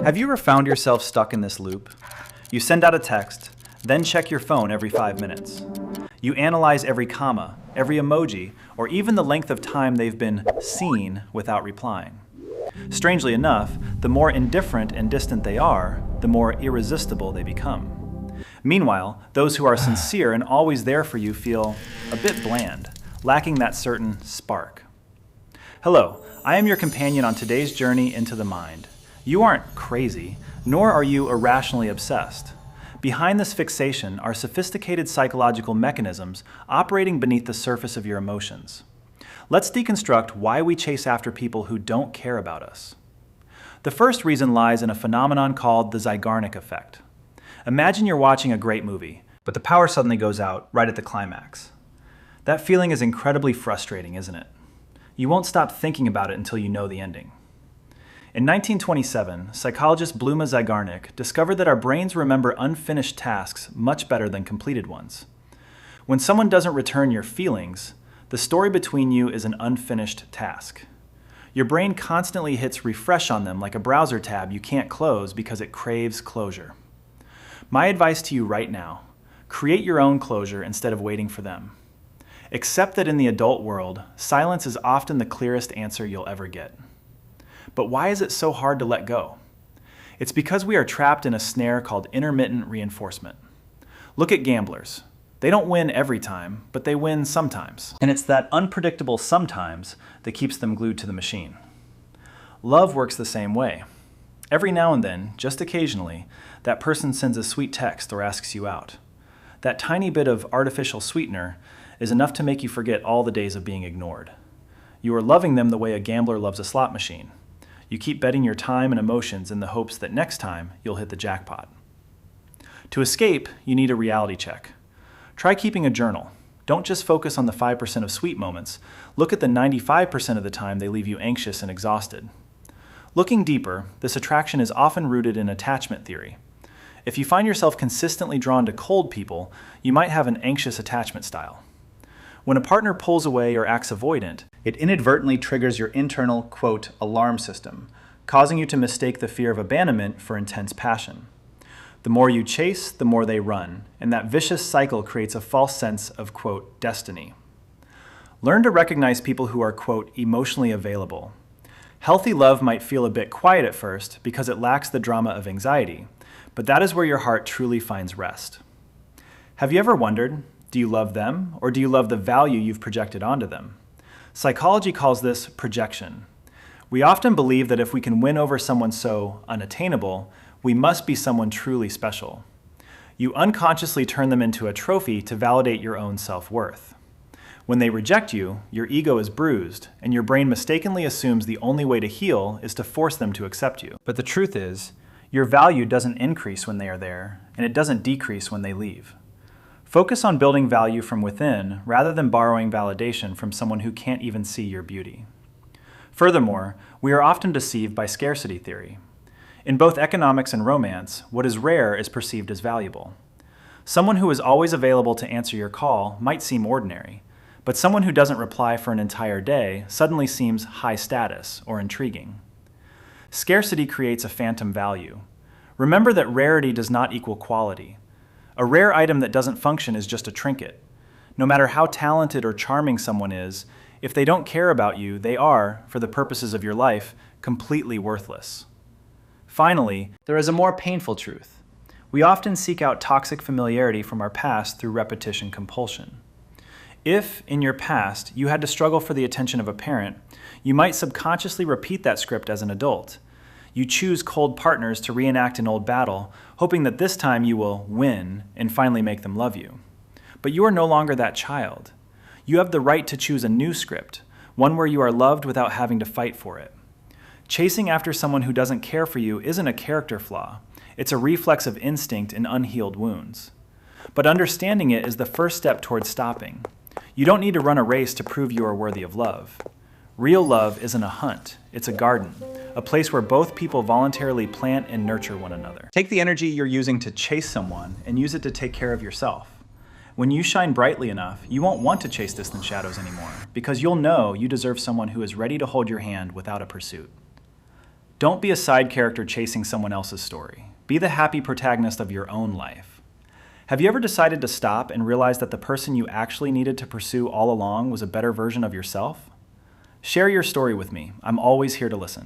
Have you ever found yourself stuck in this loop? You send out a text, then check your phone every 5 minutes. You analyze every comma, every emoji, or even the length of time they've been seen without replying. Strangely enough, the more indifferent and distant they are, the more irresistible they become. Meanwhile, those who are sincere and always there for you feel a bit bland, lacking that certain spark. Hello, I am your companion on today's journey into the mind. You aren't crazy, nor are you irrationally obsessed. Behind this fixation are sophisticated psychological mechanisms operating beneath the surface of your emotions. Let's deconstruct why we chase after people who don't care about us. The first reason lies in a phenomenon called the Zeigarnik Effect. Imagine you're watching a great movie, but the power suddenly goes out right at the climax. That feeling is incredibly frustrating, isn't it? You won't stop thinking about it until you know the ending. In 1927, psychologist Bluma Zeigarnik discovered that our brains remember unfinished tasks much better than completed ones. When someone doesn't return your feelings, the story between you is an unfinished task. Your brain constantly hits refresh on them like a browser tab you can't close because it craves closure. My advice to you right now, create your own closure instead of waiting for them. Accept that in the adult world, silence is often the clearest answer you'll ever get. But why is it so hard to let go? It's because we are trapped in a snare called intermittent reinforcement. Look at gamblers. They don't win every time, but they win sometimes. And it's that unpredictable sometimes that keeps them glued to the machine. Love works the same way. Every now and then, just occasionally, that person sends a sweet text or asks you out. That tiny bit of artificial sweetener is enough to make you forget all the days of being ignored. You are loving them the way a gambler loves a slot machine. You keep betting your time and emotions in the hopes that next time you'll hit the jackpot. To escape, you need a reality check. Try keeping a journal. Don't just focus on the 5% of sweet moments. Look at the 95% of the time they leave you anxious and exhausted. Looking deeper, this attraction is often rooted in attachment theory. If you find yourself consistently drawn to cold people, you might have an anxious attachment style. When a partner pulls away or acts avoidant, it inadvertently triggers your internal, quote, alarm system, causing you to mistake the fear of abandonment for intense passion. The more you chase, the more they run, and that vicious cycle creates a false sense of, quote, destiny. Learn to recognize people who are, quote, emotionally available. Healthy love might feel a bit quiet at first because it lacks the drama of anxiety, but that is where your heart truly finds rest. Have you ever wondered, do you love them, or do you love the value you've projected onto them? Psychology calls this projection. We often believe that if we can win over someone so unattainable, we must be someone truly special. You unconsciously turn them into a trophy to validate your own self-worth. When they reject you, your ego is bruised, and your brain mistakenly assumes the only way to heal is to force them to accept you. But the truth is, your value doesn't increase when they are there, and it doesn't decrease when they leave. Focus on building value from within rather than borrowing validation from someone who can't even see your beauty. Furthermore, we are often deceived by scarcity theory. In both economics and romance, what is rare is perceived as valuable. Someone who is always available to answer your call might seem ordinary, but someone who doesn't reply for an entire day suddenly seems high status or intriguing. Scarcity creates a phantom value. Remember that rarity does not equal quality. A rare item that doesn't function is just a trinket. No matter how talented or charming someone is, if they don't care about you, they are, for the purposes of your life, completely worthless. Finally, there is a more painful truth. We often seek out toxic familiarity from our past through repetition compulsion. If, in your past, you had to struggle for the attention of a parent, you might subconsciously repeat that script as an adult. You choose cold partners to reenact an old battle, hoping that this time you will win and finally make them love you. But you are no longer that child. You have the right to choose a new script, one where you are loved without having to fight for it. Chasing after someone who doesn't care for you isn't a character flaw. It's a reflex of instinct and unhealed wounds. But understanding it is the first step towards stopping. You don't need to run a race to prove you are worthy of love. Real love isn't a hunt, it's a garden, a place where both people voluntarily plant and nurture one another. Take the energy you're using to chase someone and use it to take care of yourself. When you shine brightly enough, you won't want to chase distant shadows anymore, because you'll know you deserve someone who is ready to hold your hand without a pursuit. Don't be a side character chasing someone else's story. Be the happy protagonist of your own life. Have you ever decided to stop and realize that the person you actually needed to pursue all along was a better version of yourself? Share your story with me. I'm always here to listen.